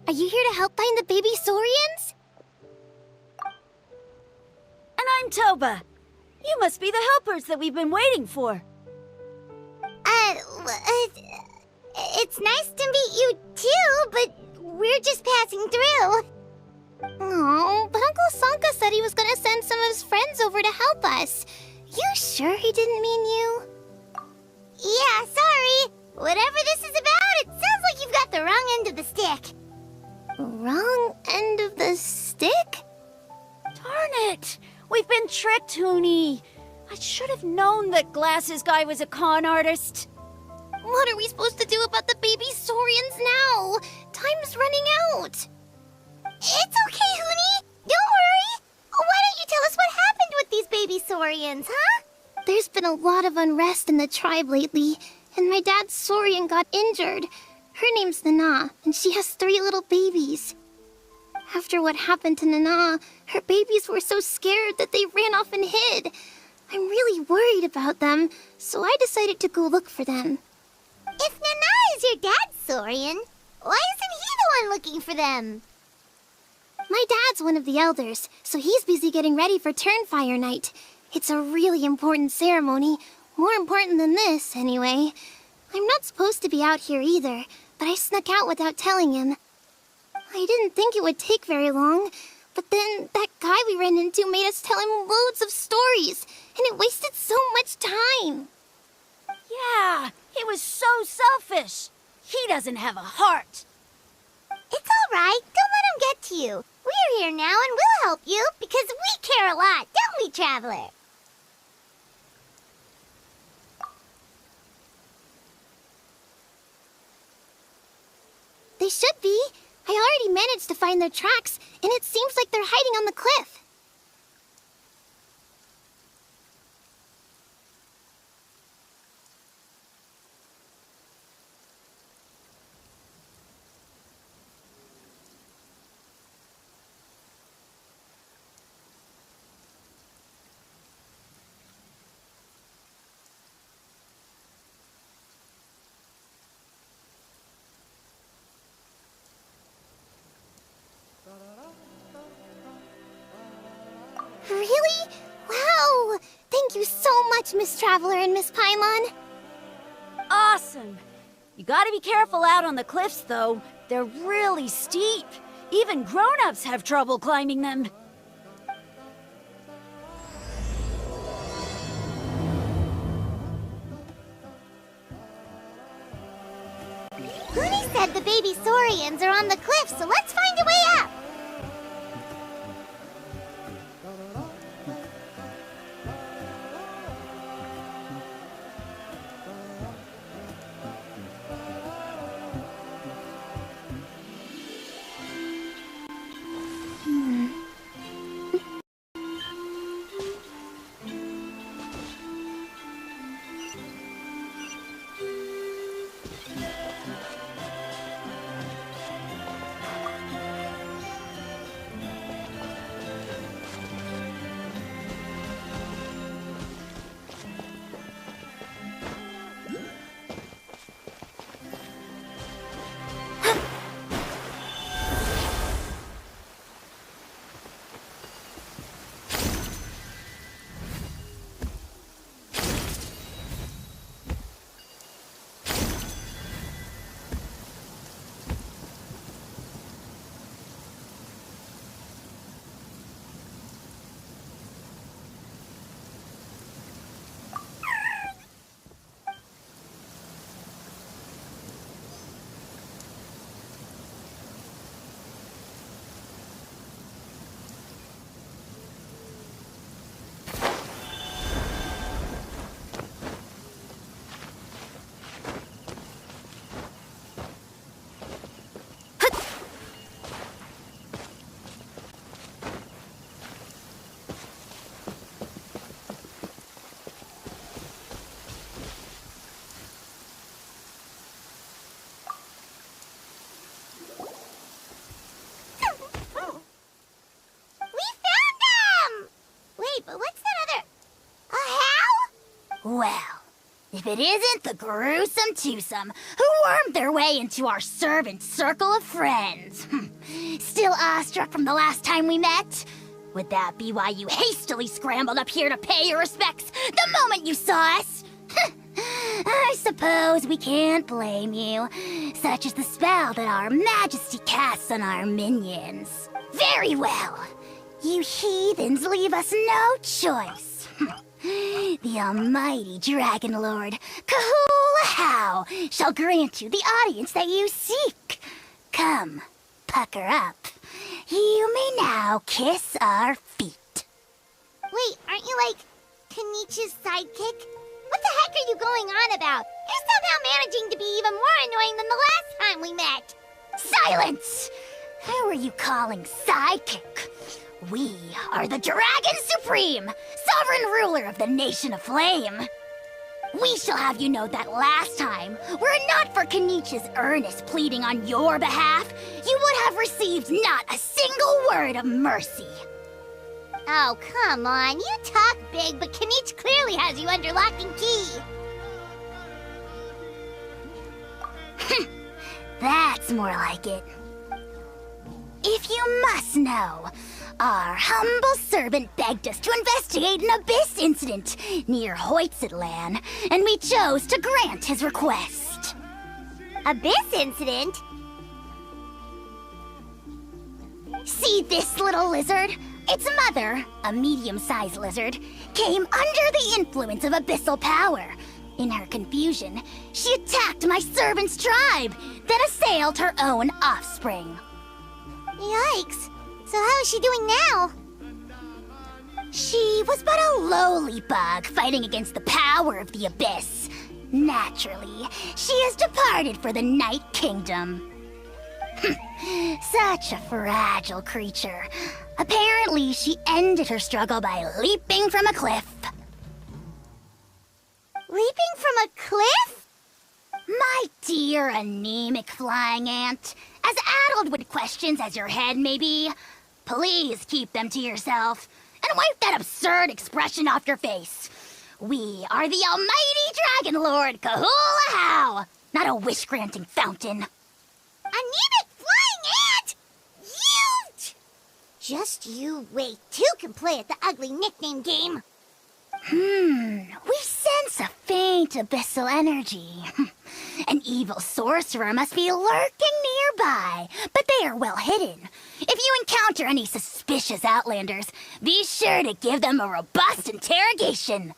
Are you here to help find the baby Saurians? And I'm Toba. You must be the helpers that we've been waiting for. It's nice to meet you too, but we're just passing through. Oh, but Uncle Sanka said he was gonna send some of his friends over to help us. You sure he didn't mean you? Yeah, sorry. Whatever this is about, it sounds like you've got the wrong end of the stick. Wrong end of the stick? Darn it! We've been tricked, Hoonie. I should have known that Glasses Guy was a con artist. What are we supposed to do about the baby Saurians now? Time's running out. It's okay, Hoonie. Don't worry. Why don't you tell us what happened with these baby Saurians, huh? There's been a lot of unrest in the tribe lately, and my dad's Saurian got injured. Her name's Nana, and she has 3 little babies. After what happened to Nana, her babies were so scared that they ran off and hid. I'm really worried about them, so I decided to go look for them. If Nana is your dad's Saurian, why isn't he the one looking for them? My dad's one of the elders, so he's busy getting ready for Turnfire Night. It's a really important ceremony, more important than this, anyway. I'm not supposed to be out here either, but I snuck out without telling him. I didn't think it would take very long, but then that guy we ran into made us tell him loads of stories, and it wasted so much time. Yeah, he was so selfish. He doesn't have a heart. It's all right. Don't let him get to you. We're here now and we'll help you because we care a lot, don't we, Traveler? They should be. I already managed to find their tracks, and it seems like they're hiding on the cliff. Really? Wow! Thank you so much, Miss Traveler and Miss Paimon. Awesome. You gotta be careful out on the cliffs, though. They're really steep. Even grown-ups have trouble climbing them. Hoonie said the baby Saurians are on the cliff, so let's find a way up. Well, if it isn't the gruesome twosome who wormed their way into our servant circle of friends. Still awestruck from the last time we met? Would that be why you hastily scrambled up here to pay your respects the moment you saw us? I suppose we can't blame you. Such is the spell that our majesty casts on our minions. Very well. You heathens leave us no choice. The almighty Dragon Lord, Kahula shall grant you the audience that you seek. Come, pucker up. You may now kiss our feet. Wait, aren't you like Kenichi's sidekick? What the heck are you going on about? You're somehow managing to be even more annoying than the last time we met. Silence! Who are you calling sidekick? We are the Dragon Supreme, sovereign ruler of the Nation of Flame. We shall have you know that last time, were it not for Kenichi's earnest pleading on your behalf, you would have received not a single word of mercy. Oh, come on. You talk big, but Kenichi clearly has you under lock and key. That's more like it. If you must know, our humble servant begged us to investigate an abyss incident near Hoytsidlan, and we chose to grant his request. Abyss incident? See this little lizard? Its mother, a medium-sized lizard, came under the influence of abyssal power. In her confusion, she attacked my servant's tribe, then assailed her own offspring. Yikes! So how is she doing now? She was but a lowly bug fighting against the power of the abyss. Naturally, she has departed for the Night Kingdom. Such a fragile creature. Apparently, she ended her struggle by leaping from a cliff. Leaping from a cliff? My dear anemic flying ant, as addled with questions as your head may be, please keep them to yourself and wipe that absurd expression off your face. We are the almighty Dragon Lord Kahula, not a wish-granting fountain. Anemic flying ant! You! Just you wait. Two can play at the ugly nickname game. We sense a faint abyssal energy. An evil sorcerer must be lurking nearby, but they are well hidden. If you encounter any suspicious outlanders, be sure to give them a robust interrogation.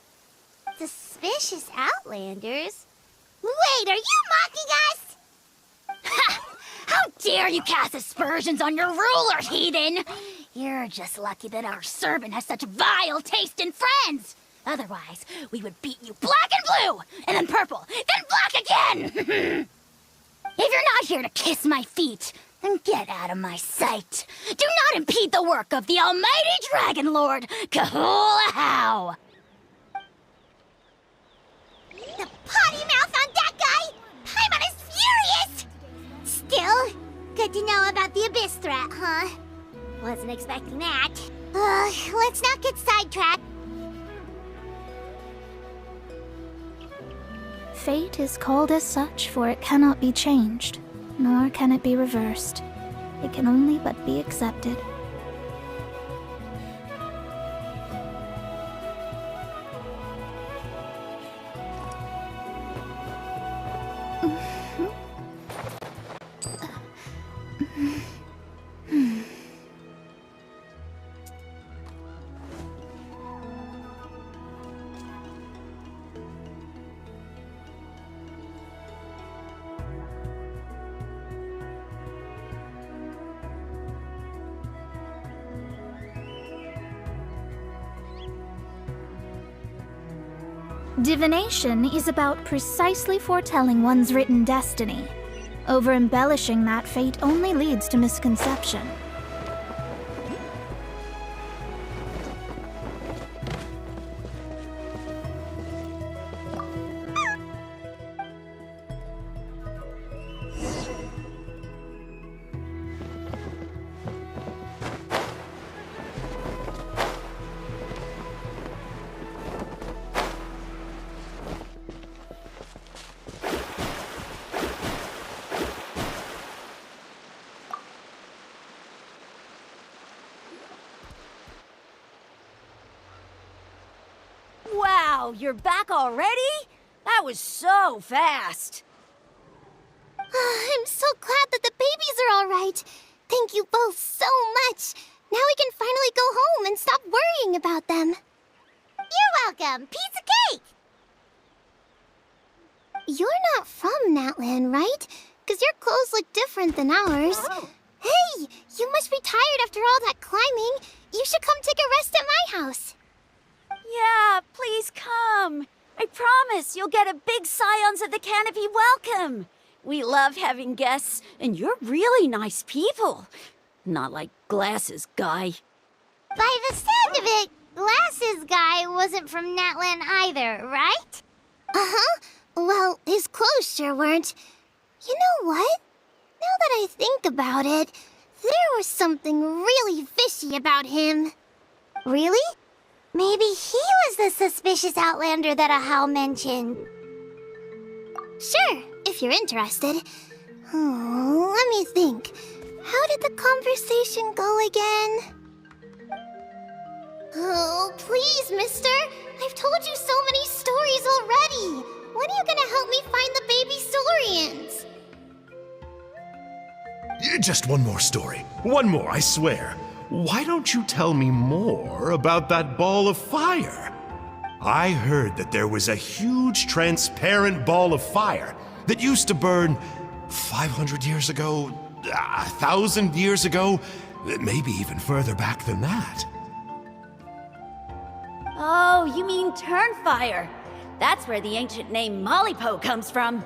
Suspicious outlanders? Wait, are you mocking us? Ha! How dare you cast aspersions on your ruler, heathen! You're just lucky that our servant has such vile taste in friends. Otherwise, we would beat you black and blue, and then purple, then black again! If you're not here to kiss my feet, then get out of my sight. Do not impede the work of the almighty Dragon Lord, Kahula. The potty mouth on that guy! Paimon is furious! Still, good to know about the abyss threat, huh? Wasn't expecting that. Let's not get sidetracked. Fate is called as such, for it cannot be changed, nor can it be reversed. It can only but be accepted. Divination is about precisely foretelling one's written destiny. Over-embellishing that fate only leads to misconception. Wow, you're back already? That was so fast. I'm so glad that the babies are all right. Thank you both so much. Now we can finally go home and stop worrying about them. You're welcome. Piece of cake! You're not from Natlan, right? Because your clothes look different than ours. Hey, you must be tired after all that climbing. You should come take a rest at my house. Yeah, please come. I promise you'll get a big Scions of the Canopy welcome. We love having guests, and you're really nice people. Not like Glasses Guy. By the sound of it, Glasses Guy wasn't from Natlan either, right? Uh-huh. Well, his clothes sure weren't. You know what? Now that I think about it, there was something really fishy about him. Really? Maybe he was the suspicious outlander that Ahau mentioned. Sure, if you're interested. Oh, let me think. How did the conversation go again? Oh, please, mister. I've told you so many stories already. When are you gonna help me find the baby Saurians? Just one more story. One more, I swear. Why don't you tell me more about that ball of fire? I heard that there was a huge transparent ball of fire that used to burn 500 years ago, 1,000 years ago, maybe even further back than that. Oh, you mean Turnfire. That's where the ancient name Malipo comes from.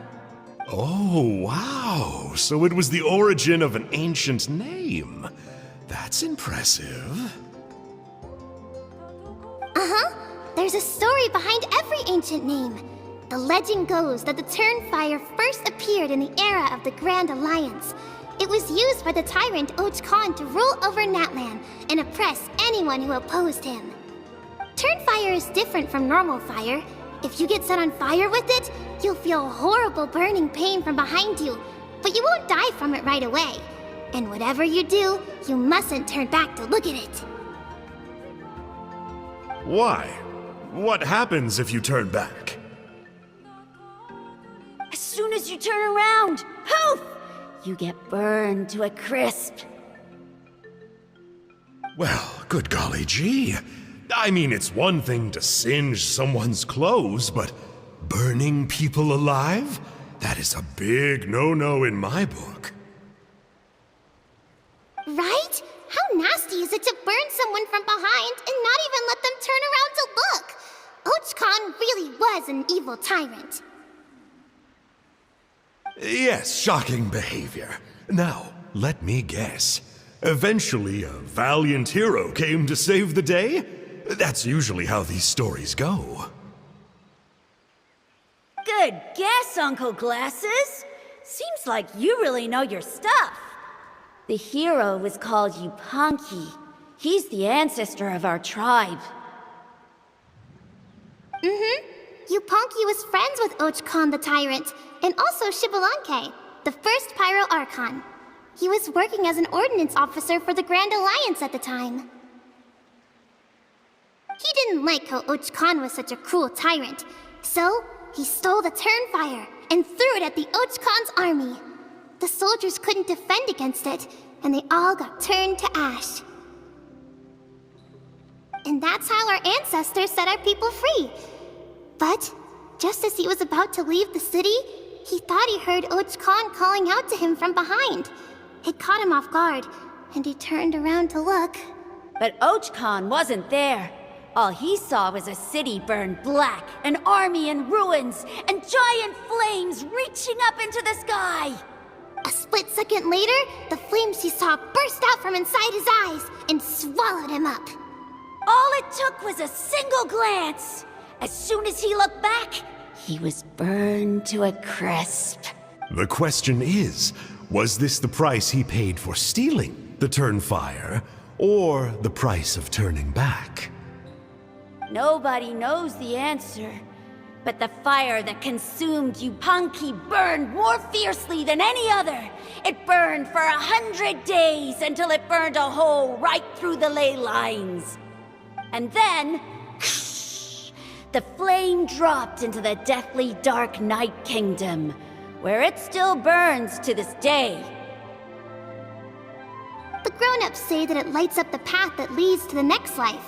Oh, wow. So it was the origin of an ancient name. That's impressive. Uh-huh. There's a story behind every ancient name. The legend goes that the Turnfire first appeared in the era of the Grand Alliance. It was used by the tyrant Och Khan to rule over Natlan and oppress anyone who opposed him. Turnfire is different from normal fire. If you get set on fire with it, you'll feel horrible burning pain from behind you, but you won't die from it right away. And whatever you do, you mustn't turn back to look at it. Why? What happens if you turn back? As soon as you turn around, poof! You get burned to a crisp. Well, good golly gee. I mean, it's one thing to singe someone's clothes, but burning people alive? That is a big no-no in my book. Right? How nasty is it to burn someone from behind and not even let them turn around to look? Och Khan really was an evil tyrant. Yes, shocking behavior. Now, let me guess. Eventually, a valiant hero came to save the day? That's usually how these stories go. Good guess, Uncle Glasses. Seems like you really know your stuff. The hero was called Yupanqui. He's the ancestor of our tribe. Yupanqui was friends with Och Khan the tyrant, and also Shibalanke, the first Pyro Archon. He was working as an ordnance officer for the Grand Alliance at the time. He didn't like how Och Khan was such a cruel tyrant, so he stole the Turnfire and threw it at the Och Khan's army. The soldiers couldn't defend against it, and they all got turned to ash. And that's how our ancestors set our people free. But just as he was about to leave the city, he thought he heard Och Khan calling out to him from behind. It caught him off guard, and he turned around to look. But Och Khan wasn't there. All he saw was a city burned black, an army in ruins, and giant flames reaching up into the sky. A split second later, the flames he saw burst out from inside his eyes and swallowed him up. All it took was a single glance. As soon as he looked back, he was burned to a crisp. The question is, was this the price he paid for stealing the Turnfire, or the price of turning back? Nobody knows the answer. But the fire that consumed Yupanqui burned more fiercely than any other. It burned for 100 days until it burned a hole right through the ley lines. And then, the flame dropped into the deathly dark Night Kingdom, where it still burns to this day. The grown-ups say that it lights up the path that leads to the next life.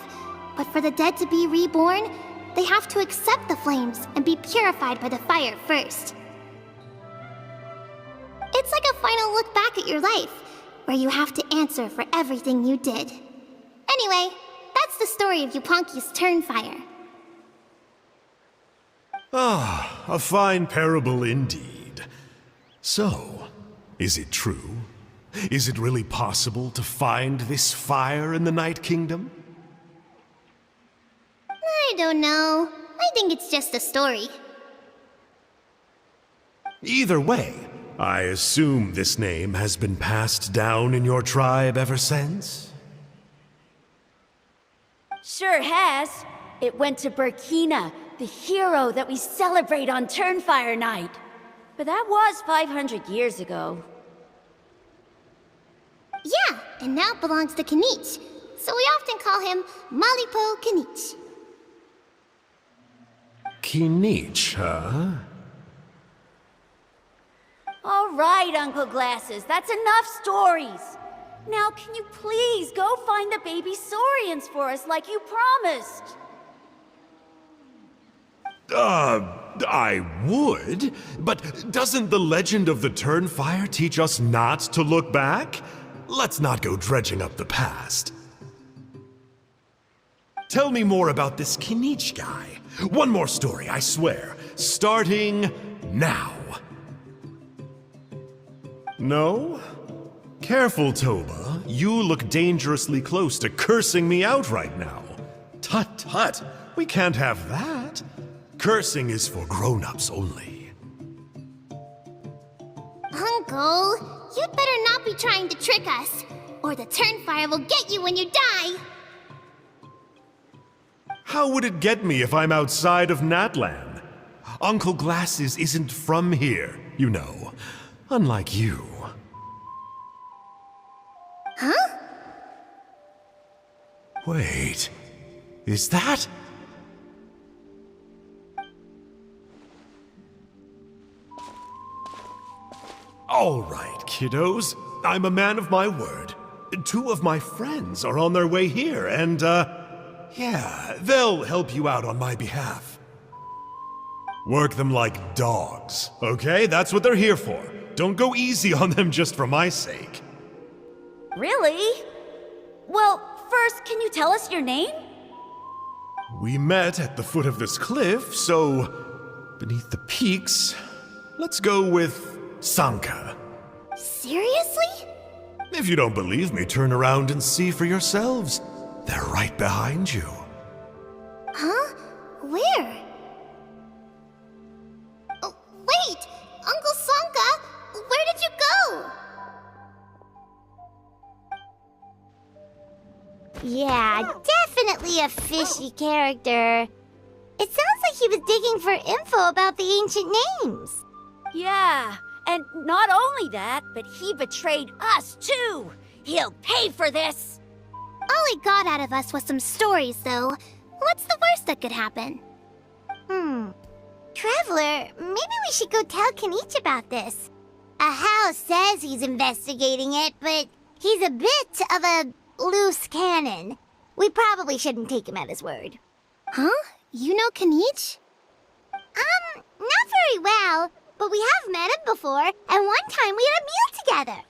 But for the dead to be reborn, they have to accept the flames and be purified by the fire first. It's like a final look back at your life, where you have to answer for everything you did. Anyway, that's the story of Yupanki's Turnfire. Ah, a fine parable indeed. So, is it true? Is it really possible to find this fire in the Night Kingdom? I don't know. I think it's just a story. Either way, I assume this name has been passed down in your tribe ever since? Sure has. It went to Burkina, the hero that we celebrate on Turnfire Night. But that was 500 years ago. Yeah, and now it belongs to Kanich. So we often call him Malipo Kanich. Kinich, huh? All right, Uncle Glasses, that's enough stories. Now, can you please go find the baby Saurians for us like you promised? I would, but doesn't the legend of the Turnfire teach us not to look back? Let's not go dredging up the past. Tell me more about this Kinich guy. One more story, I swear. Starting now. No? Careful, Toba. You look dangerously close to cursing me out right now. Tut tut, we can't have that. Cursing is for grown-ups only. Uncle, you'd better not be trying to trick us, or the Turnfire will get you when you die. How would it get me if I'm outside of Natlan? Uncle Glasses isn't from here, you know. Unlike you. Huh? Wait, is that? All right, kiddos. I'm a man of my word. 2 of my friends are on their way here, and, yeah, they'll help you out on my behalf. Work them like dogs, okay? That's what they're here for. Don't go easy on them just for my sake. Really? Well, first, can you tell us your name? We met at the foot of this cliff, so beneath the peaks, let's go with Sanka. Seriously? If you don't believe me, turn around and see for yourselves. They're right behind you. Huh? Where? Oh, wait! Uncle Sanka, where did you go? Yeah, definitely a fishy character. It sounds like he was digging for info about the ancient names. Yeah, and not only that, but he betrayed us too. He'll pay for this. All he got out of us was some stories, though. What's the worst that could happen? Traveler, maybe we should go tell Kanich about this. Ahau says he's investigating it, but he's a bit of a loose cannon. We probably shouldn't take him at his word. Huh? You know Kanich? Not very well, but we have met him before, and one time we had a meal together.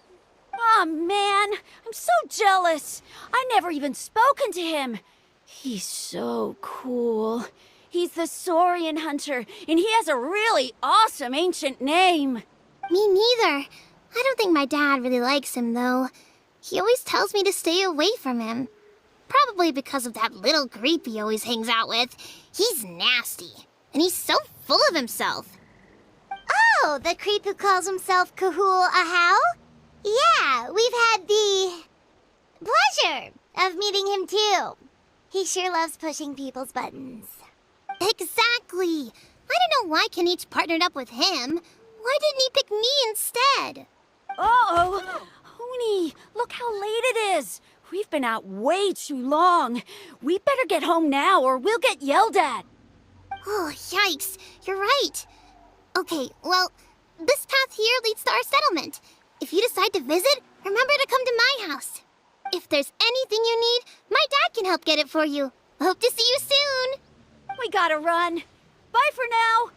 Aw, man, I'm so jealous. I never even spoken to him. He's so cool. He's the Saurian hunter, and he has a really awesome ancient name. Me neither. I don't think my dad really likes him, though. He always tells me to stay away from him. Probably because of that little creep he always hangs out with. He's nasty, and he's so full of himself. Oh, the creep who calls himself Kahul Ahau? Yeah, we've had the pleasure of meeting him too. He sure loves pushing people's buttons. Exactly. I don't know why Kanich partnered up with him. Why didn't he pick me instead? Uh-oh. Hoonie, look how late it is. We've been out way too long. We better get home now or we'll get yelled at. Oh, yikes. You're right. Okay, well, this path here leads to our settlement. If you decide to visit, remember to come to my house. If there's anything you need, my dad can help get it for you. Hope to see you soon. We gotta run. Bye for now.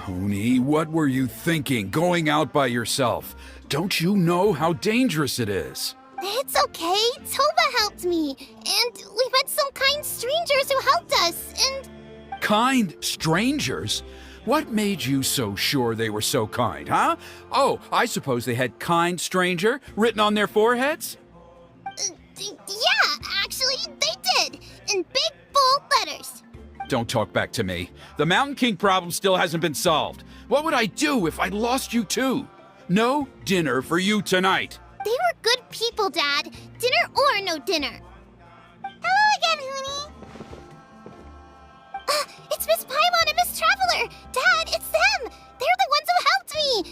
Huni, what were you thinking, going out by yourself? Don't you know how dangerous it is? It's okay. Toba helped me. And we met some kind strangers who helped us. And Kind strangers? What made you so sure they were so kind, huh? Oh, I suppose they had kind stranger written on their foreheads? yeah, actually, they did. In big, bold letters. Don't talk back to me. The Mountain King problem still hasn't been solved. What would I do if I lost you too? No dinner for you tonight. They were good people, Dad. Dinner or no dinner. Hello again, Huni. It's Miss Paimon and Miss Traveler. Dad, it's them. They're the ones who helped me.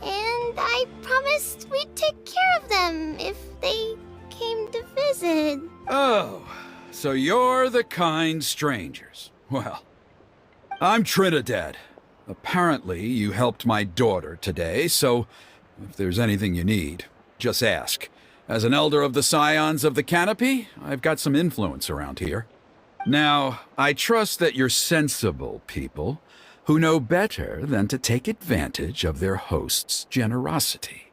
And I promised we'd take care of them if they came to visit. Oh, so you're the kind strangers. Well, I'm Trinidad. Apparently, you helped my daughter today, so if there's anything you need, just ask. As an elder of the Scions of the Canopy, I've got some influence around here. Now, I trust that you're sensible people who know better than to take advantage of their host's generosity.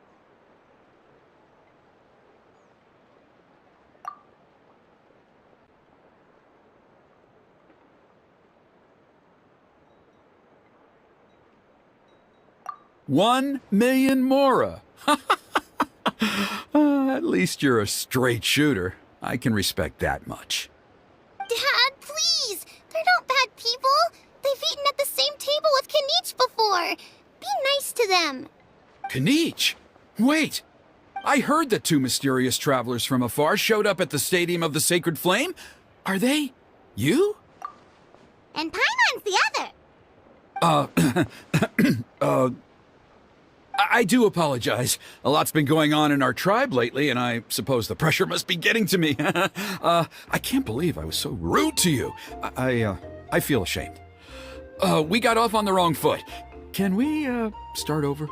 $1,000,000 Mora. At least you're a straight shooter. I can respect that much. Dad, please. They're not bad people. They've eaten at the same table with Kanich before. Be nice to them. Kanich? Wait! I heard that two mysterious travelers from afar showed up at the Stadium of the Sacred Flame. Are they you? And Paimon's the other. I do apologize. A lot's been going on in our tribe lately, and I suppose the pressure must be getting to me. I can't believe I was so rude to you. I feel ashamed. We got off on the wrong foot. Can we, start over?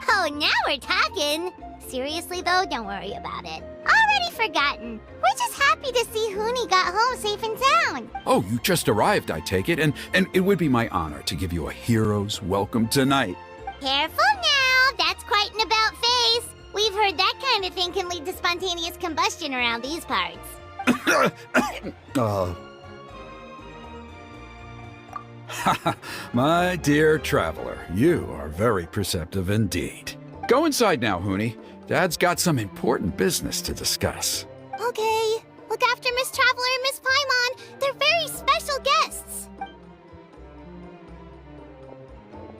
Oh, now we're talking. Seriously, though, don't worry about it. Already forgotten. We're just happy to see Huni got home safe and sound. Oh, you just arrived, I take it, and it would be my honor to give you a hero's welcome tonight. Careful now. That's quite an about face. We've heard that kind of thing can lead to spontaneous combustion around these parts. My dear traveler, you are very perceptive indeed. Go inside now, Huni. Dad's got some important business to discuss. Okay. Look after Miss Traveler and Miss Paimon. They're very special guests.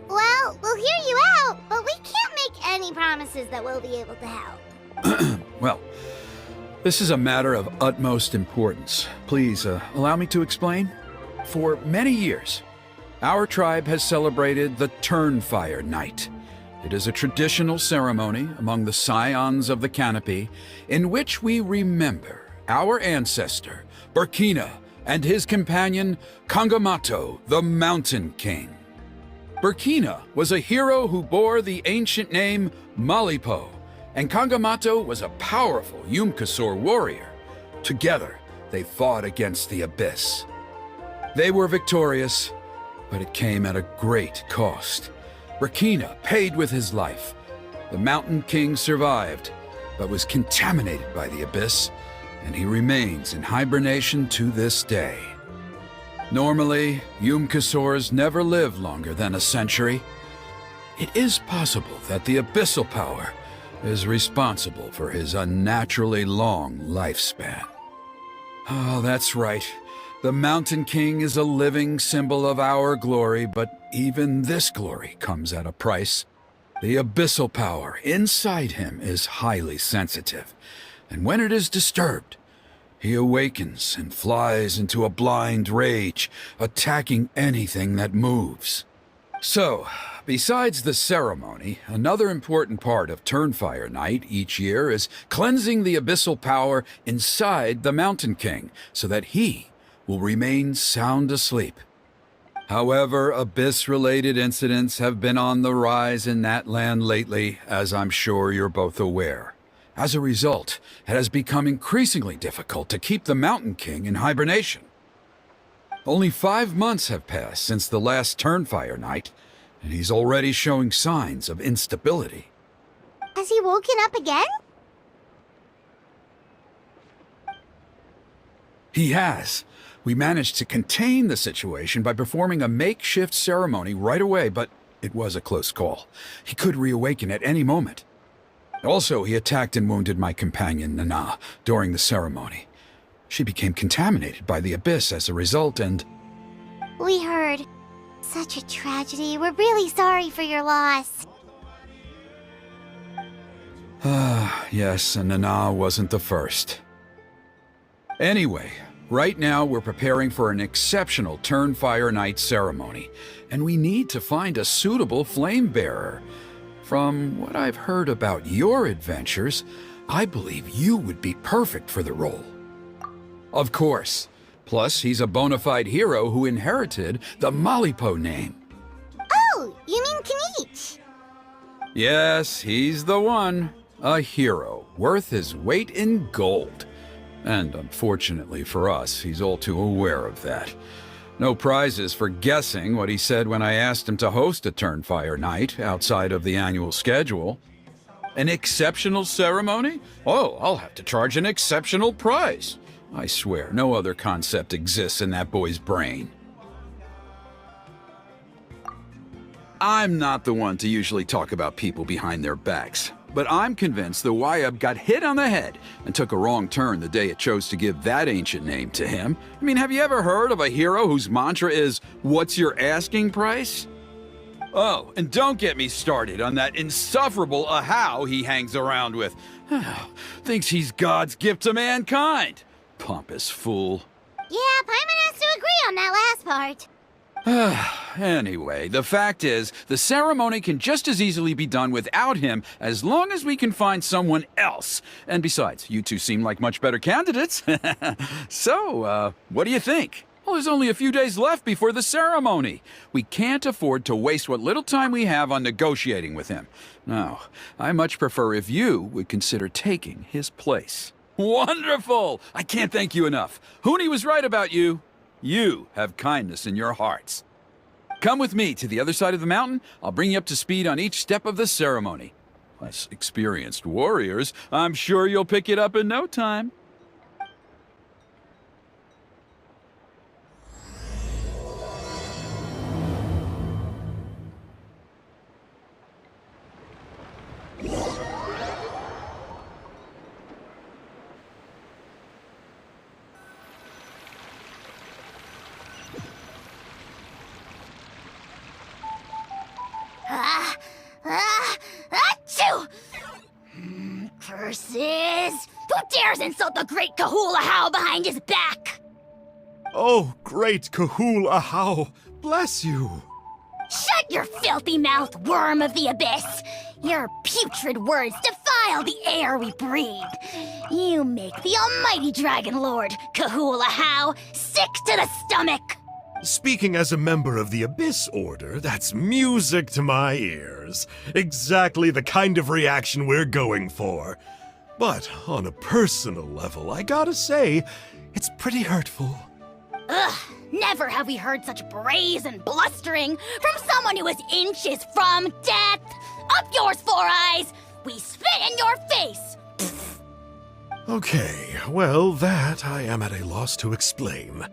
Well, we'll hear you out, but we can't make any promises that we'll be able to help. Well, this is a matter of utmost importance. Please, allow me to explain. For many years, our tribe has celebrated the Turnfire Night. It is a traditional ceremony among the Scions of the Canopy in which we remember our ancestor, Burkina, and his companion, Kangamato, the Mountain King. Burkina was a hero who bore the ancient name Malipo, and Kangamato was a powerful Yumkasor warrior. Together, they fought against the Abyss. They were victorious, but it came at a great cost. Burkina paid with his life. The Mountain King survived, but was contaminated by the Abyss, and he remains in hibernation to this day. Normally, Yumkasors never live longer than a century. It is possible that the Abyssal Power is responsible for his unnaturally long lifespan. Oh, that's right. The Mountain King is a living symbol of our glory, but even this glory comes at a price. The Abyssal Power inside him is highly sensitive, and when it is disturbed, he awakens and flies into a blind rage, attacking anything that moves. So, besides the ceremony, another important part of Turnfire Night each year is cleansing the Abyssal Power inside the Mountain King, so that he will remain sound asleep. However, Abyss-related incidents have been on the rise in that land lately, as I'm sure you're both aware. As a result, it has become increasingly difficult to keep the Mountain King in hibernation. Only 5 months have passed since the last Turnfire Night, and he's already showing signs of instability. Has he woken up again? He has. We managed to contain the situation by performing a makeshift ceremony right away, but it was a close call. He could reawaken at any moment. Also, he attacked and wounded my companion, Nana, during the ceremony. She became contaminated by the Abyss as a result, and... We heard. Such a tragedy. We're really sorry for your loss. Yes, and Nana wasn't the first. Anyway, right now we're preparing for an exceptional Turnfire Night ceremony, and we need to find a suitable flame bearer. From what I've heard about your adventures, I believe you would be perfect for the role. Of course. Plus, he's a bona fide hero who inherited the Malipo name. Oh, you mean Kanich? Yes, he's the one. A hero, worth his weight in gold. And unfortunately for us, he's all too aware of that. No prizes for guessing what he said when I asked him to host a Turnfire Night outside of the annual schedule. An exceptional ceremony? Oh, I'll have to charge an exceptional price. I swear, no other concept exists in that boy's brain. I'm not the one to usually talk about people behind their backs, but I'm convinced the Wyab got hit on the head and took a wrong turn the day it chose to give that ancient name to him. I mean, have you ever heard of a hero whose mantra is, "What's your asking price?" Oh, and don't get me started on that insufferable Ahau he hangs around with. Thinks he's God's gift to mankind. Pompous fool. Yeah, Paimon has to agree on that last part. Anyway, the fact is, the ceremony can just as easily be done without him as long as we can find someone else. And besides, you two seem like much better candidates. So, what do you think? Well, there's only a few days left before the ceremony. We can't afford to waste what little time we have on negotiating with him. No, I much prefer if you would consider taking his place. Wonderful! I can't thank you enough. Huni was right about you. You have kindness in your hearts. Come with me to the other side of the mountain. I'll bring you up to speed on each step of the ceremony. Less experienced warriors, I'm sure you'll pick it up in no time. Achoo! Curses! Who dares insult the great Kahul Ahau behind his back? Oh, great Kahul Ahau, bless you. Shut your filthy mouth, worm of the abyss! Your putrid words defy defile the air we breathe. You make the almighty Dragon Lord, Kahula sick to the stomach. Speaking as a member of the Abyss Order, that's music to my ears. Exactly the kind of reaction we're going for. But on a personal level, I gotta say, it's pretty hurtful. Ugh, never have we heard such brazen blustering from someone who is inches from death. Up yours, Four Eyes! We spit in your face! Okay, well, that I am at a loss to explain.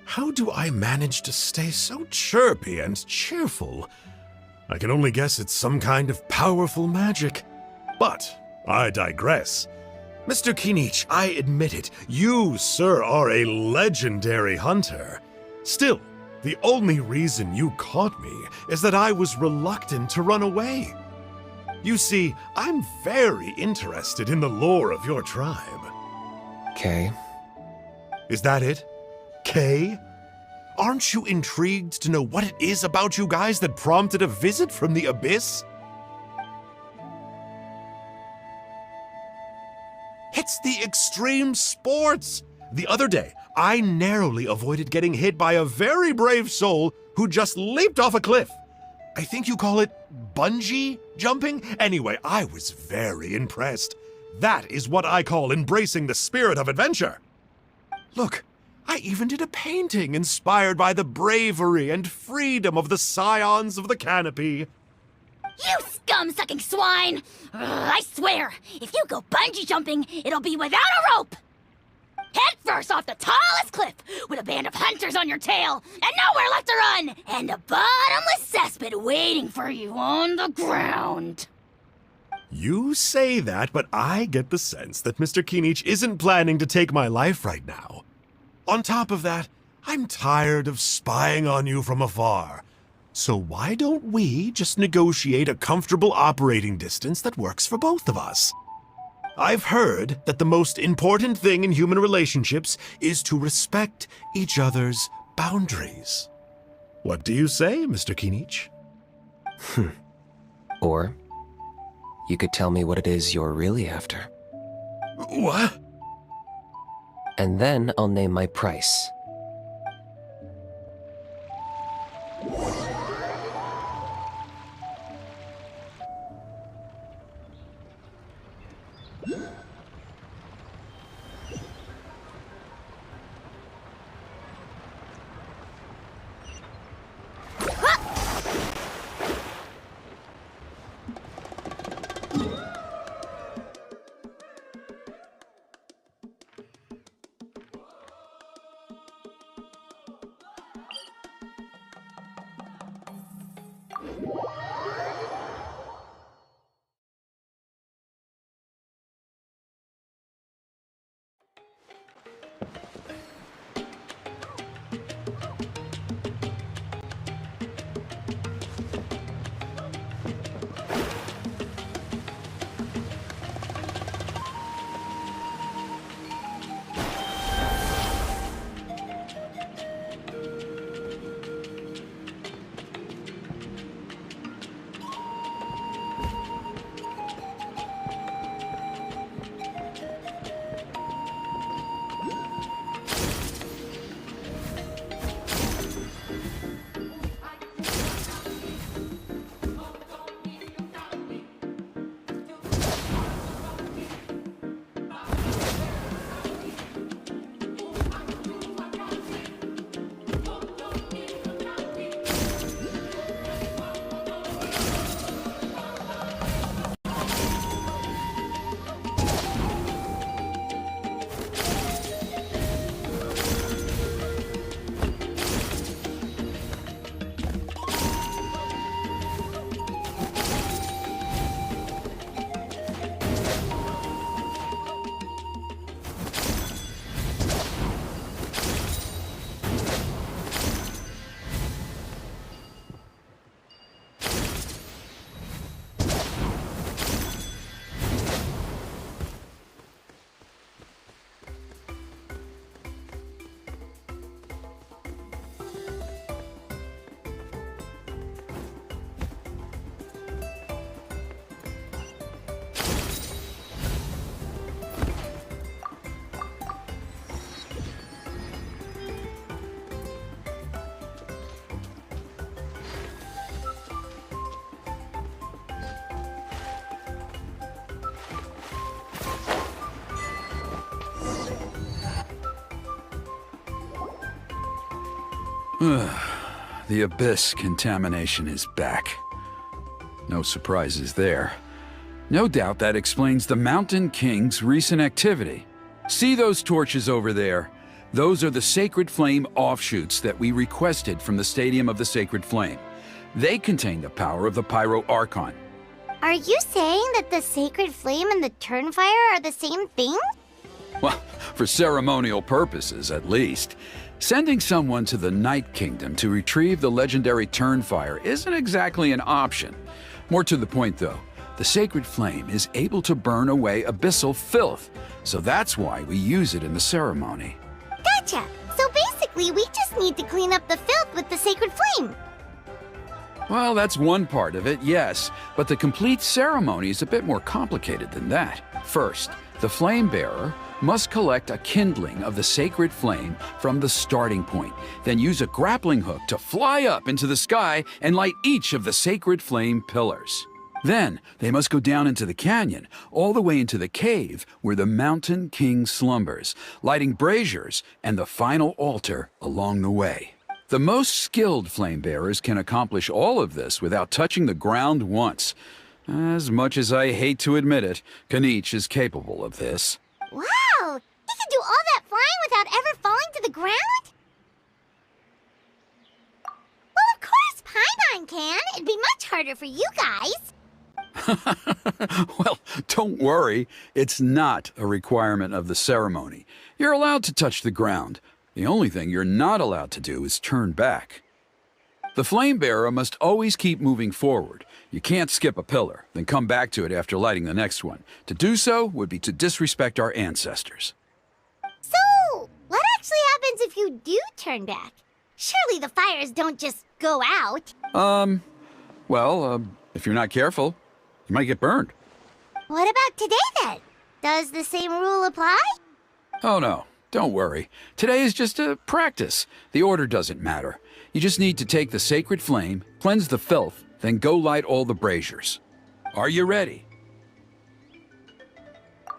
How do I manage to stay so chirpy and cheerful? I can only guess it's some kind of powerful magic. But I digress. Mr. Kinich, I admit it, you, sir, are a legendary hunter. Still, the only reason you caught me is that I was reluctant to run away. You see, I'm very interested in the lore of your tribe. Kay. Is that it? Kay? Aren't you intrigued to know what it is about you guys that prompted a visit from the Abyss? It's the extreme sports! The other day, I narrowly avoided getting hit by a very brave soul who just leaped off a cliff. I think you call it bungee jumping? Anyway, I was very impressed. That is what I call embracing the spirit of adventure. Look, I even did a painting inspired by the bravery and freedom of the scions of the canopy. You scum-sucking swine! Ugh, I swear, if you go bungee jumping, it'll be without a rope! Head first off the tallest cliff, with a band of hunters on your tail, and nowhere left to run, and a bottomless cesspit waiting for you on the ground. You say that, but I get the sense that Mr. Kinich isn't planning to take my life right now. On top of that, I'm tired of spying on you from afar. So why don't we just negotiate a comfortable operating distance that works for both of us? I've heard that the most important thing in human relationships is to respect each other's boundaries. What do you say, Mr. Kinich? Or you could tell me what it is you're really after. What? And then I'll name my price. The abyss contamination is back. No surprises there. No doubt that explains the Mountain King's recent activity. See those torches over there? Those are the Sacred Flame offshoots that we requested from the Stadium of the Sacred Flame. They contain the power of the Pyro Archon. Are you saying that the Sacred Flame and the Turnfire are the same thing? Well, for ceremonial purposes, at least. Sending someone to the Night Kingdom to retrieve the legendary Turnfire isn't exactly an option. More to the point, though, the Sacred Flame is able to burn away abyssal filth, so that's why we use it in the ceremony. Gotcha! So basically, we just need to clean up the filth with the Sacred Flame. Well, that's one part of it, yes, but the complete ceremony is a bit more complicated than that. First, the flame bearer must collect a kindling of the sacred flame from the starting point, then use a grappling hook to fly up into the sky and light each of the sacred flame pillars. Then, they must go down into the canyon, all the way into the cave where the Mountain King slumbers, lighting braziers and the final altar along the way. The most skilled flame bearers can accomplish all of this without touching the ground once. As much as I hate to admit it, Kanich is capable of this. Wow! He can do all that flying without ever falling to the ground? Well, of course Paimon can. It'd be much harder for you guys. Well, don't worry. It's not a requirement of the ceremony. You're allowed to touch the ground. The only thing you're not allowed to do is turn back. The flame bearer must always keep moving forward. You can't skip a pillar, then come back to it after lighting the next one. To do so would be to disrespect our ancestors. So, what actually happens if you do turn back? Surely the fires don't just go out. If you're not careful, you might get burned. What about today then? Does the same rule apply? Oh no, don't worry. Today is just a practice. The order doesn't matter. You just need to take the sacred flame, cleanse the filth, then go light all the braziers. Are you ready?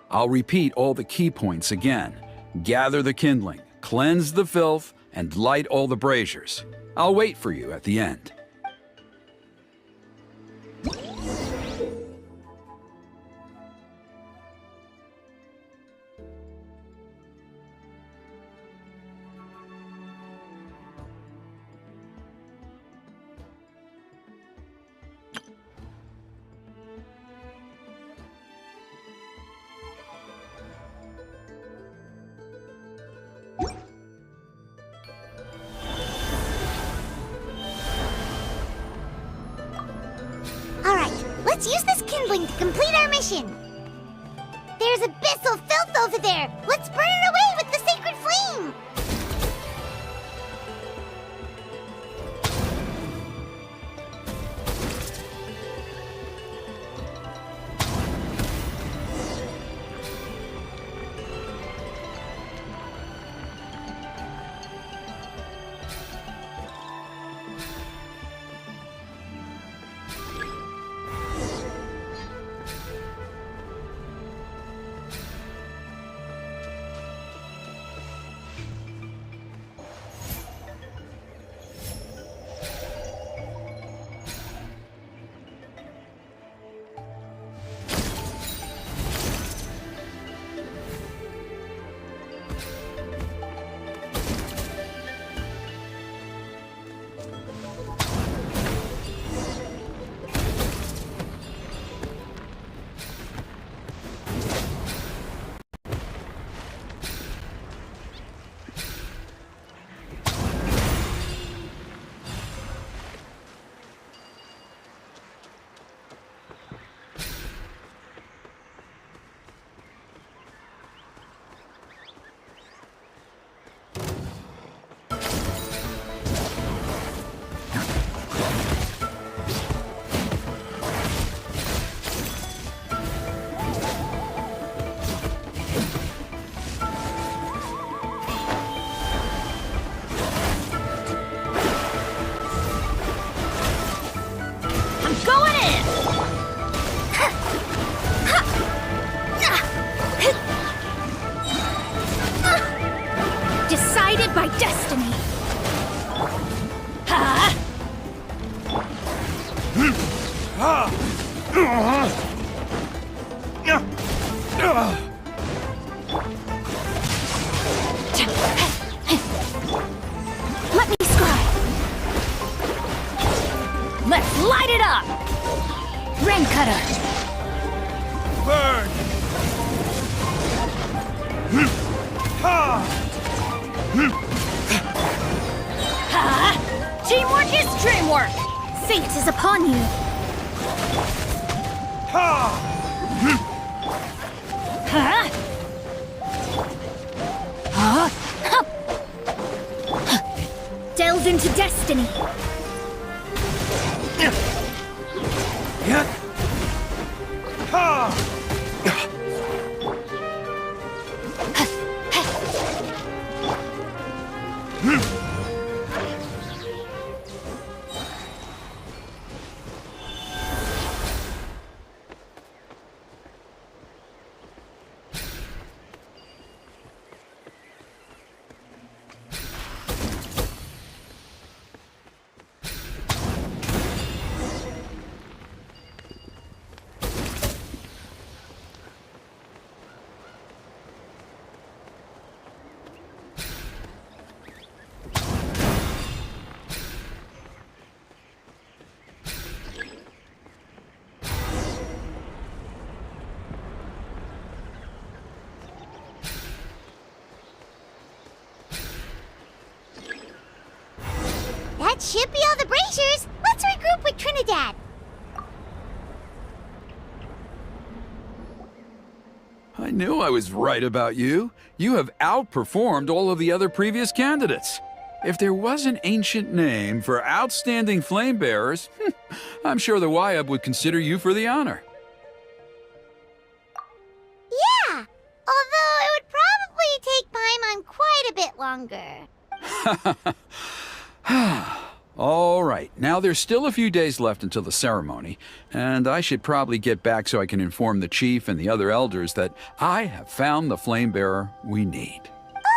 I'll repeat all the key points again. Gather the kindling, cleanse the filth, and light all the braziers. I'll wait for you at the end. Let's use this kindling to complete our mission. There's abyssal filth over there. Let's burn it away with the sacred flame. Let me scry. Let's light it up. Rain cutter. Burn! Teamwork is dreamwork. Fate is upon you. Delve into destiny. That should be all the Braziers. Let's regroup with Trinidad. I knew I was right about you. You have outperformed all of the other previous candidates. If there was an ancient name for outstanding flame bearers, I'm sure the Wyab would consider you for the honor. Yeah, although it would probably take Paimon quite a bit longer. All right, now there's still a few days left until the ceremony, and I should probably get back so I can inform the chief and the other elders that I have found the flame bearer we need.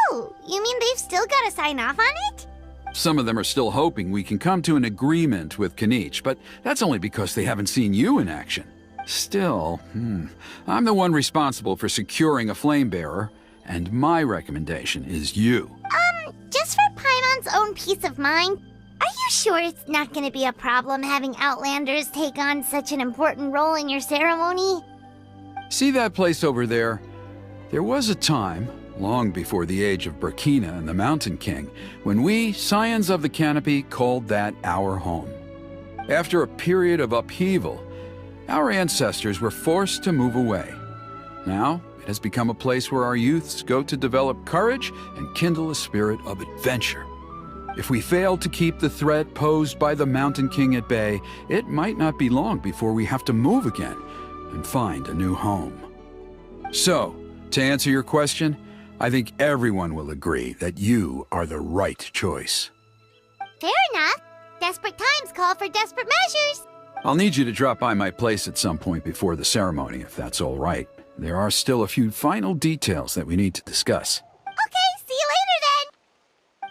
Oh, you mean they've still got to sign off on it? Some of them are still hoping we can come to an agreement with Kanich, but that's only because they haven't seen you in action. Still, I'm the one responsible for securing a flame bearer, and my recommendation is you. Just for Paimon's own peace of mind, are you sure it's not going to be a problem having Outlanders take on such an important role in your ceremony? See that place over there? There was a time, long before the age of Burkina and the Mountain King, when we, Scions of the Canopy, called that our home. After a period of upheaval, our ancestors were forced to move away. Now, it has become a place where our youths go to develop courage and kindle a spirit of adventure. If we fail to keep the threat posed by the Mountain King at bay, it might not be long before we have to move again and find a new home. So, to answer your question, I think everyone will agree that you are the right choice. Fair enough. Desperate times call for desperate measures. I'll need you to drop by my place at some point before the ceremony, if that's all right. There are still a few final details that we need to discuss. Okay, see you later then.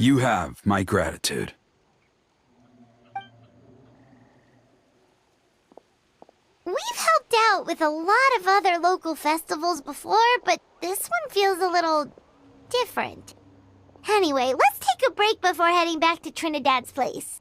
You have my gratitude. We've helped out with a lot of other local festivals before, but this one feels a little different. Anyway, let's take a break before heading back to Trinidad's place.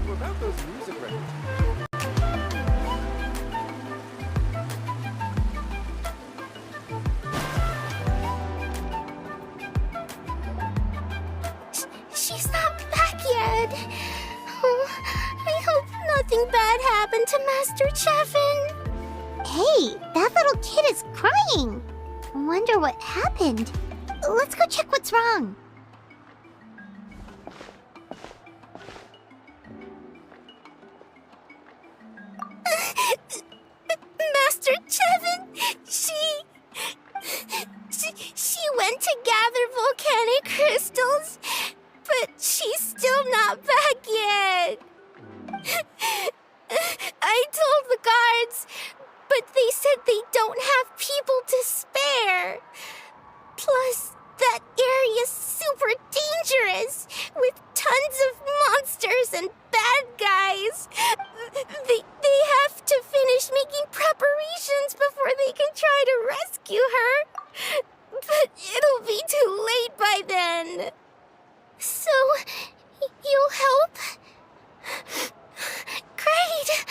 Without those music records. She's not back yet. Oh, I hope nothing bad happened to Master Chevin. Hey, that little kid is crying. Wonder what happened. Let's go check what's wrong. Master Chevin, she went to gather volcanic crystals, but she's still not back yet. I told the guards, but they said they don't have people to spare. Plus, that area's super dangerous, with tons of monsters and bad guys. They have to finish making preparations before they can try to rescue her. But it'll be too late by then. So, you'll help? Great!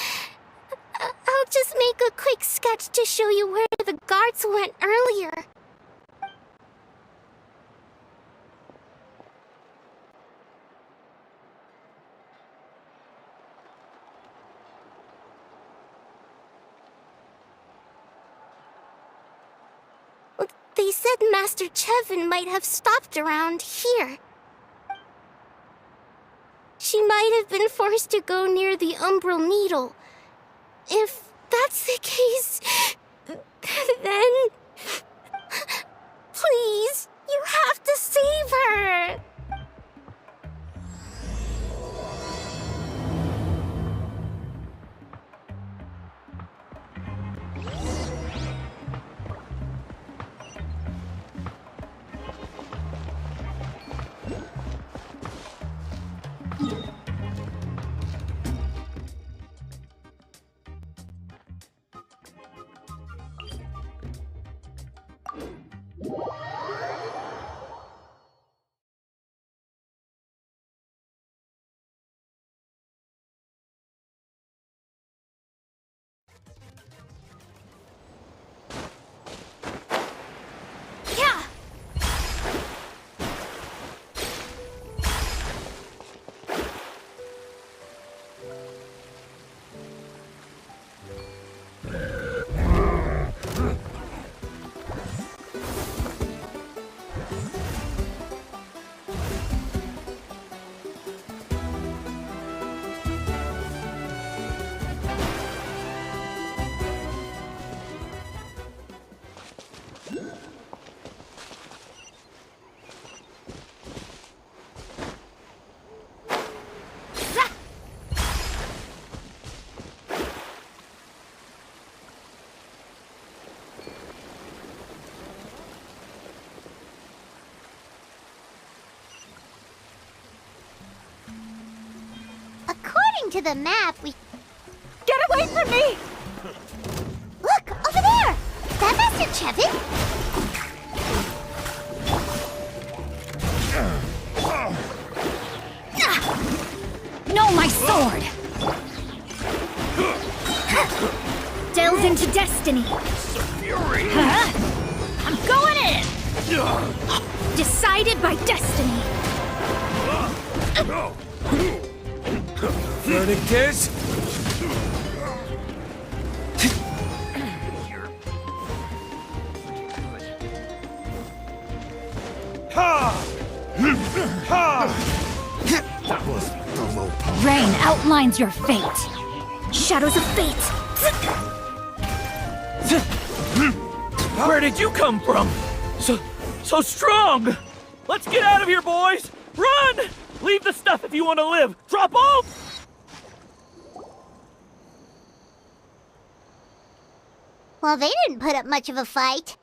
I'll just make a quick sketch to show you where the guards went earlier. They said Master Chevin might have stopped around here. She might have been forced to go near the Umbral Needle. If that's the case, then... Please, you have to save her! According to the map, we... Get away from me! Look, over there! Is that Master Chevin? No, my sword! Delve into destiny. Huh? I'm going in! Decided by destiny. Verdict is... Ha! Ha! That was the low point. Rain outlines your fate. Shadows of fate. Where did you come from? So strong! Let's get out of here, boys! Run! Leave the stuff if you want to live! Drop all... Well, they didn't put up much of a fight.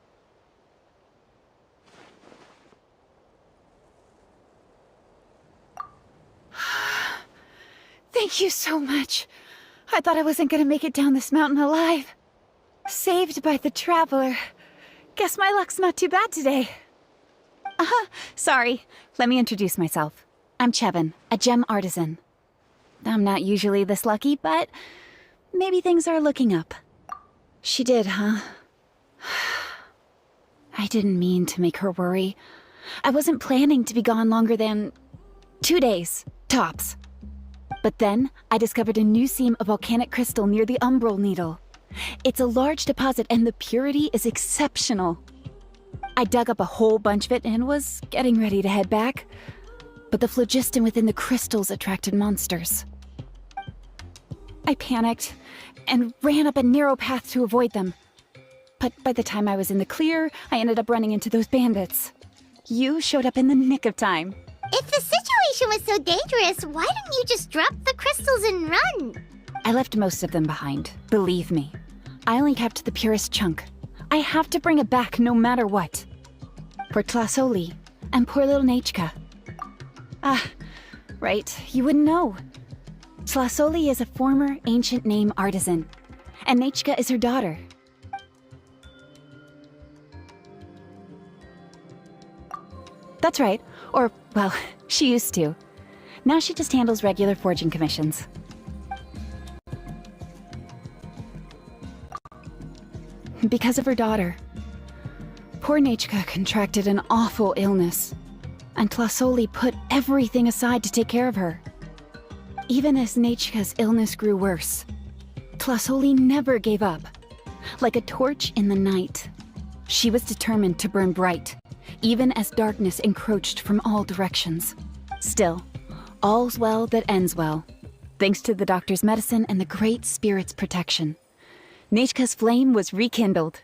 Thank you so much. I thought I wasn't gonna make it down this mountain alive. Saved by the Traveler. Guess my luck's not too bad today. Sorry. Let me introduce myself. I'm Chevin, a gem artisan. I'm not usually this lucky, but maybe things are looking up. She did, huh? I didn't mean to make her worry. I wasn't planning to be gone longer than 2 days, tops. But then, I discovered a new seam of volcanic crystal near the Umbral Needle. It's a large deposit and the purity is exceptional. I dug up a whole bunch of it and was getting ready to head back. But the phlogiston within the crystals attracted monsters. I panicked and ran up a narrow path to avoid them. But by the time I was in the clear, I ended up running into those bandits. You showed up in the nick of time. If the situation was so dangerous, why didn't you just drop the crystals and run? I left most of them behind, believe me. I only kept the purest chunk. I have to bring it back no matter what. For Tlasoli and poor little Nechka. Ah, right, you wouldn't know. Tlasoli is a former ancient name artisan, and Nechka is her daughter. That's right. Or, well, she used to. Now she just handles regular forging commissions. Because of her daughter. Poor Nechka contracted an awful illness, and Tlasoli put everything aside to take care of her. Even as Nechka's illness grew worse, Tlasoli never gave up. Like a torch in the night, she was determined to burn bright, even as darkness encroached from all directions. Still, all's well that ends well, thanks to the doctor's medicine and the Great Spirit's protection. Nechka's flame was rekindled.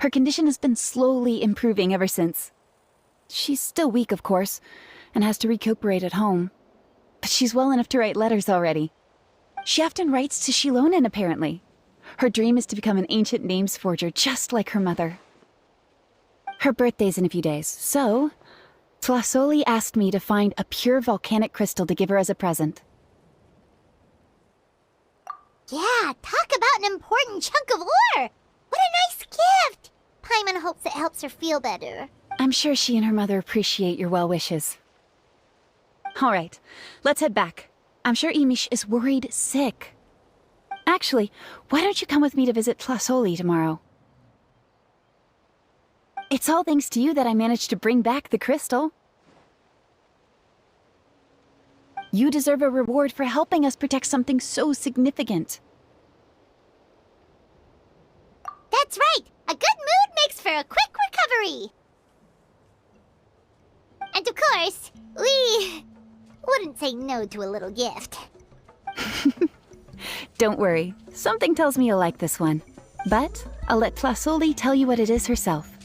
Her condition has been slowly improving ever since. She's still weak, of course, and has to recuperate at home. But she's well enough to write letters already. She often writes to Shilonen, apparently. Her dream is to become an ancient names forger, just like her mother. Her birthday's in a few days, so Tlasoli asked me to find a pure volcanic crystal to give her as a present. Yeah, talk about an important chunk of ore! What a nice gift! Paimon hopes it helps her feel better. I'm sure she and her mother appreciate your well wishes. All right, let's head back. I'm sure Imish is worried sick. Actually, why don't you come with me to visit Tlasoli tomorrow? It's all thanks to you that I managed to bring back the crystal. You deserve a reward for helping us protect something so significant. That's right! A good mood makes for a quick recovery! And of course, we wouldn't say no to a little gift. Don't worry, something tells me you'll like this one. But I'll let Tlasoli tell you what it is herself.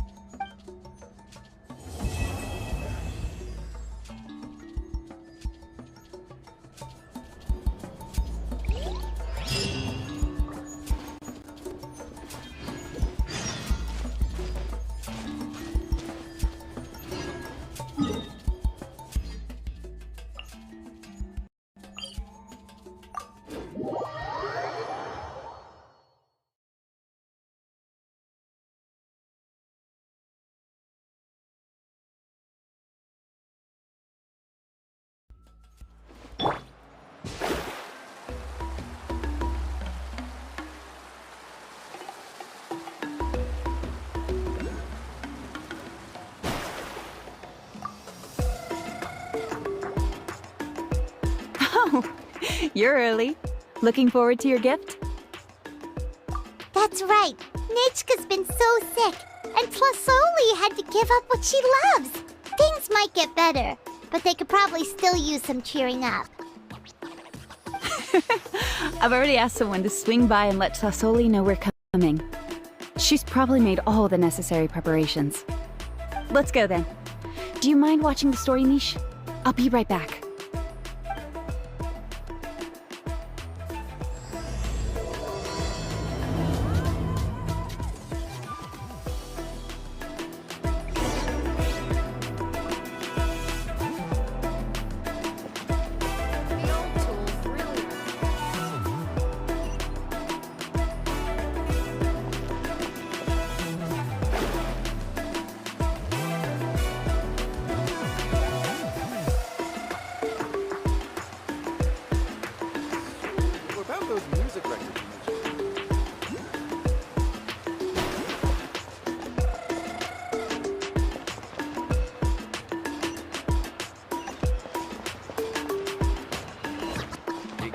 You're early. Looking forward to your gift? That's right. Nechka's been so sick, and Tlasoli had to give up what she loves. Things might get better, but they could probably still use some cheering up. I've already asked someone to swing by and let Tlasoli know we're coming. She's probably made all the necessary preparations. Let's go then. Do you mind watching the story niche? I'll be right back. The old tools really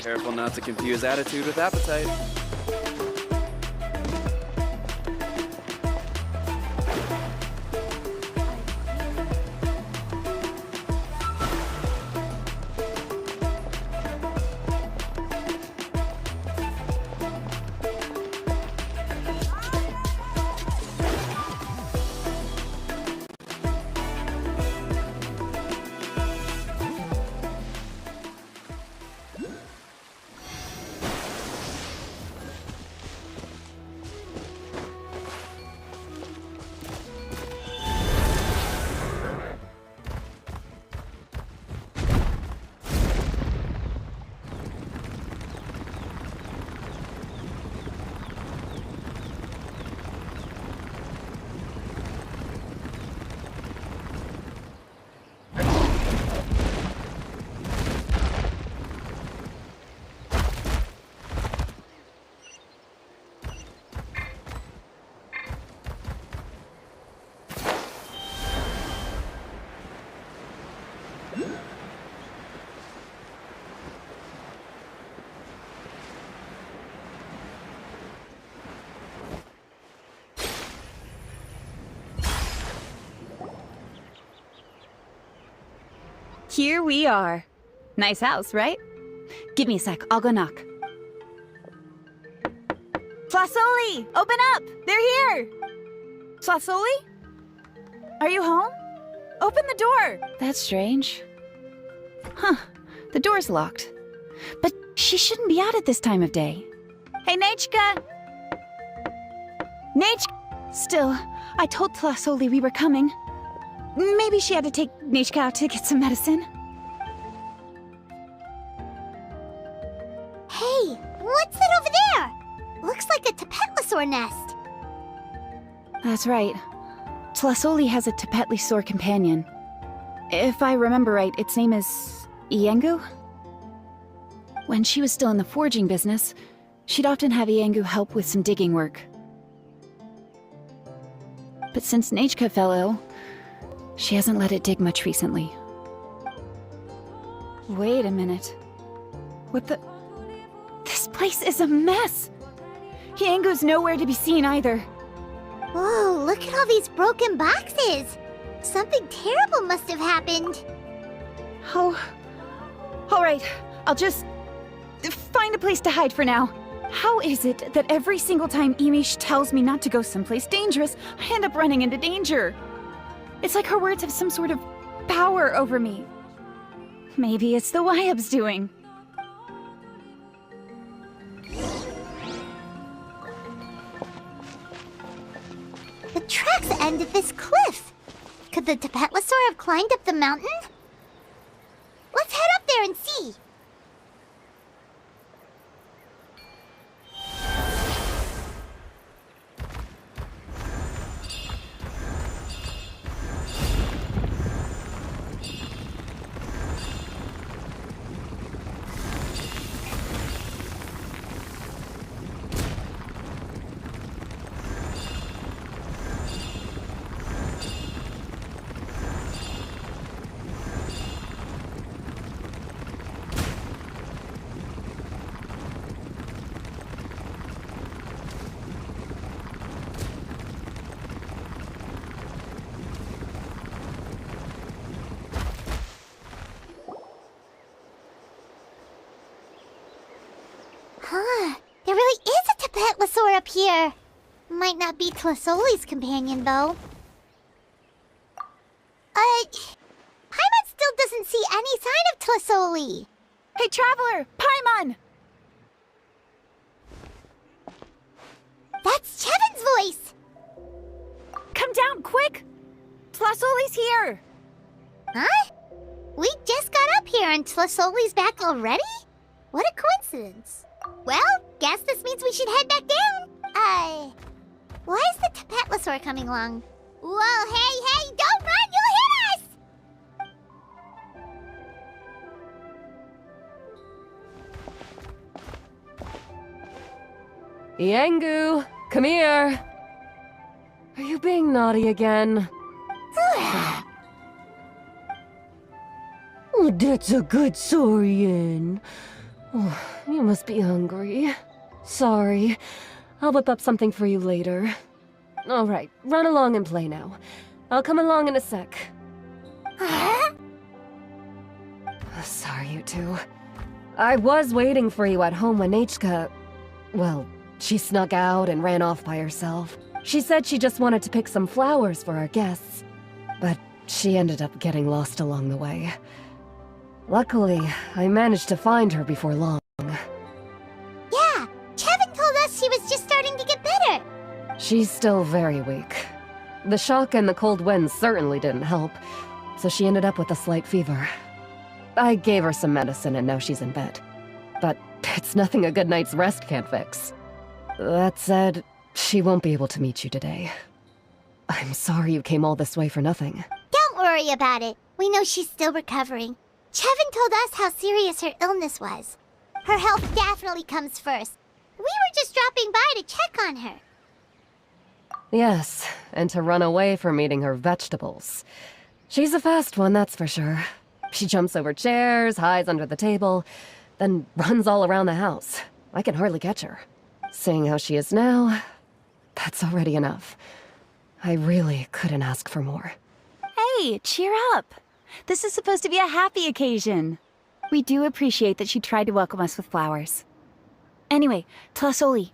Careful not to confuse attitude with appetite. Here we are. Nice house, right? Give me a sec, I'll go knock. Flasoli! Open up! They're here! Flasoli? Are you home? Open the door! That's strange. Huh, the door's locked. But she shouldn't be out at this time of day. Hey, Nechka! Still, I told Flasoli we were coming. Maybe she had to take Nechka out to get some medicine. Hey, what's that over there? Looks like a Tapetlosaur nest. That's right. Flasoli has a Tapetlosaur companion. If I remember right, its name is Iengu? When she was still in the forging business, she'd often have Iengu help with some digging work. But since Nechka fell ill, she hasn't let it dig much recently. Wait a minute. What the... This place is a mess! Iengu's nowhere to be seen either. Whoa, look at all these broken boxes! Something terrible must have happened. Oh... Alright, I'll just... find a place to hide for now. How is it that every single time Imish tells me not to go someplace dangerous, I end up running into danger? It's like her words have some sort of power over me. Maybe it's the Wyab's doing. The tracks end at this cliff. Could the Tapetlosaur have climbed up the mountain? Let's head up there and see. Huh, there really is a Tapetlosaur up here. Might not be Tlasoli's companion, though. Paimon still doesn't see any sign of Tlasoli. Hey, Traveler! Paimon! That's Chevin's voice! Come down, quick! Tlasoli's here! Huh? We just got up here and Tlasoli's back already? What a coincidence. Well, guess this means we should head back down. Why is the Tapetlosaur coming along? Whoa, hey, don't run, you'll hit us! Iengu, come here. Are you being naughty again? Oh, that's a good Saurian. Oh, you must be hungry. Sorry. I'll whip up something for you later. All right, run along and play now. I'll come along in a sec. Huh? Sorry, you two. I was waiting for you at home when Nechka... Well, she snuck out and ran off by herself. She said she just wanted to pick some flowers for our guests. But she ended up getting lost along the way. Luckily, I managed to find her before long. Yeah, Chevin told us she was just starting to get better. She's still very weak. The shock and the cold winds certainly didn't help, so she ended up with a slight fever. I gave her some medicine and now she's in bed. But it's nothing a good night's rest can't fix. That said, she won't be able to meet you today. I'm sorry you came all this way for nothing. Don't worry about it. We know she's still recovering. Chevin told us how serious her illness was. Her health definitely comes first. We were just dropping by to check on her. Yes, and to run away from eating her vegetables. She's a fast one, that's for sure. She jumps over chairs, hides under the table, then runs all around the house. I can hardly catch her. Seeing how she is now, that's already enough. I really couldn't ask for more. Hey, cheer up. This is supposed to be a happy occasion. We do appreciate that she tried to welcome us with flowers. Anyway, Tlasoli,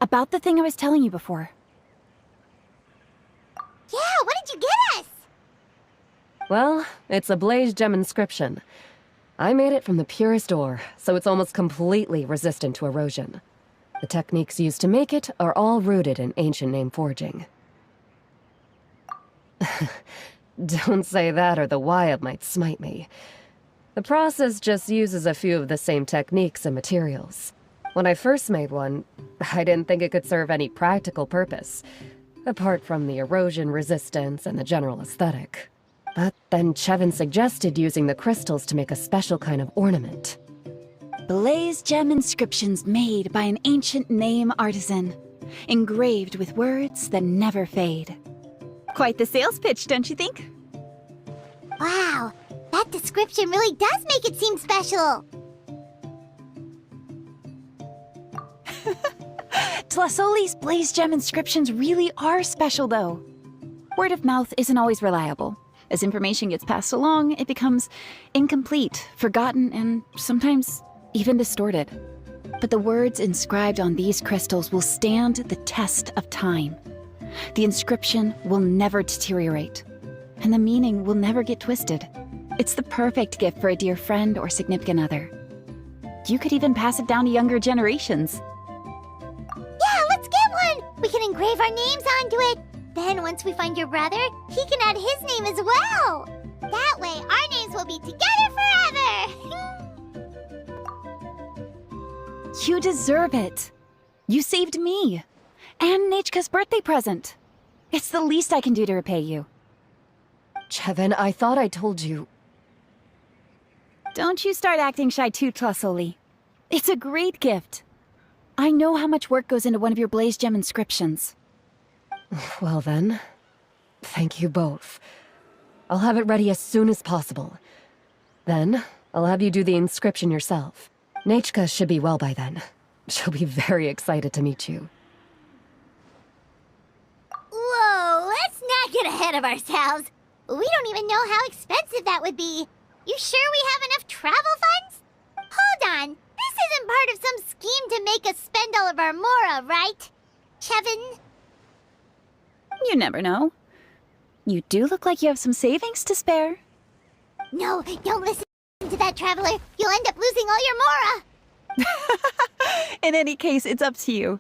about the thing I was telling you before. Yeah, what did you get us? Well, it's a blaze gem inscription. I made it from the purest ore, so it's almost completely resistant to erosion. The techniques used to make it are all rooted in ancient name forging. Don't say that or the Wyld might smite me. The process just uses a few of the same techniques and materials. When I first made one, I didn't think it could serve any practical purpose, apart from the erosion resistance and the general aesthetic. But then Chevin suggested using the crystals to make a special kind of ornament. Blaze gem inscriptions made by an ancient name artisan, engraved with words that never fade. Quite the sales pitch, don't you think? Wow, that description really does make it seem special. Tlasoli's blaze gem inscriptions really are special, though. Word of mouth isn't always reliable. As information gets passed along, it becomes incomplete, forgotten, and sometimes even distorted. But the words inscribed on these crystals will stand the test of time. The inscription will never deteriorate, and the meaning will never get twisted. It's the perfect gift for a dear friend or significant other. You could even pass it down to younger generations. Yeah, let's get one! We can engrave our names onto it. Then once we find your brother, he can add his name as well. That way, our names will be together forever. You deserve it. You saved me. And Nechka's birthday present. It's the least I can do to repay you. Chevin, I thought I told you. Don't you start acting shy too, Tlasoli. It's a great gift. I know how much work goes into one of your blaze gem inscriptions. Well then, thank you both. I'll have it ready as soon as possible. Then, I'll have you do the inscription yourself. Nechka should be well by then. She'll be very excited to meet you. Whoa, let's not get ahead of ourselves. We don't even know how expensive that would be. You sure we have enough travel funds? Hold on, this isn't part of some scheme to make us spend all of our mora, right? Chevin? You never know. You do look like you have some savings to spare. No, don't listen to that traveler. You'll end up losing all your mora. In any case, it's up to you.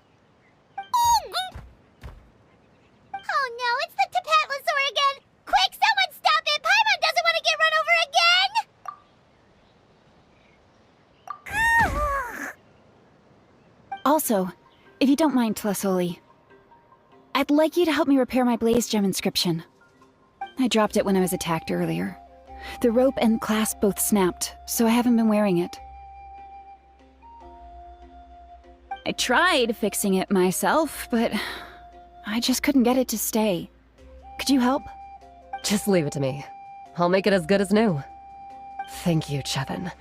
Oh no, it's the Tapatlosaur again! Quick, someone stop it! Paimon doesn't want to get run over again! Also, if you don't mind, Tlasoli, I'd like you to help me repair my blaze gem inscription. I dropped it when I was attacked earlier. The rope and clasp both snapped, so I haven't been wearing it. I tried fixing it myself, but I just couldn't get it to stay. Could you help? Just leave it to me. I'll make it as good as new. Thank you, Chevin.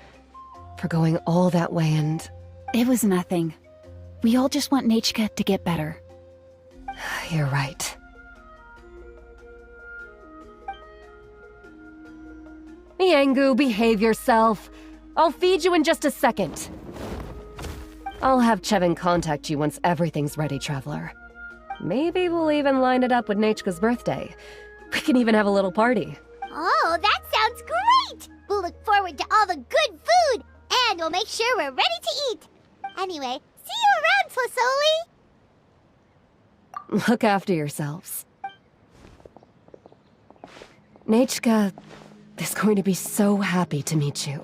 for going all that way and... It was nothing. We all just want Nachka to get better. You're right. Miangu, behave yourself. I'll feed you in just a second. I'll have Chevin contact you once everything's ready, Traveler. Maybe we'll even line it up with Nachka's birthday. We can even have a little party. Oh, that sounds great! We'll look forward to all the good food, and we'll make sure we're ready to eat. Anyway, see you around, Tlasoli! Look after yourselves. Nachka is going to be so happy to meet you.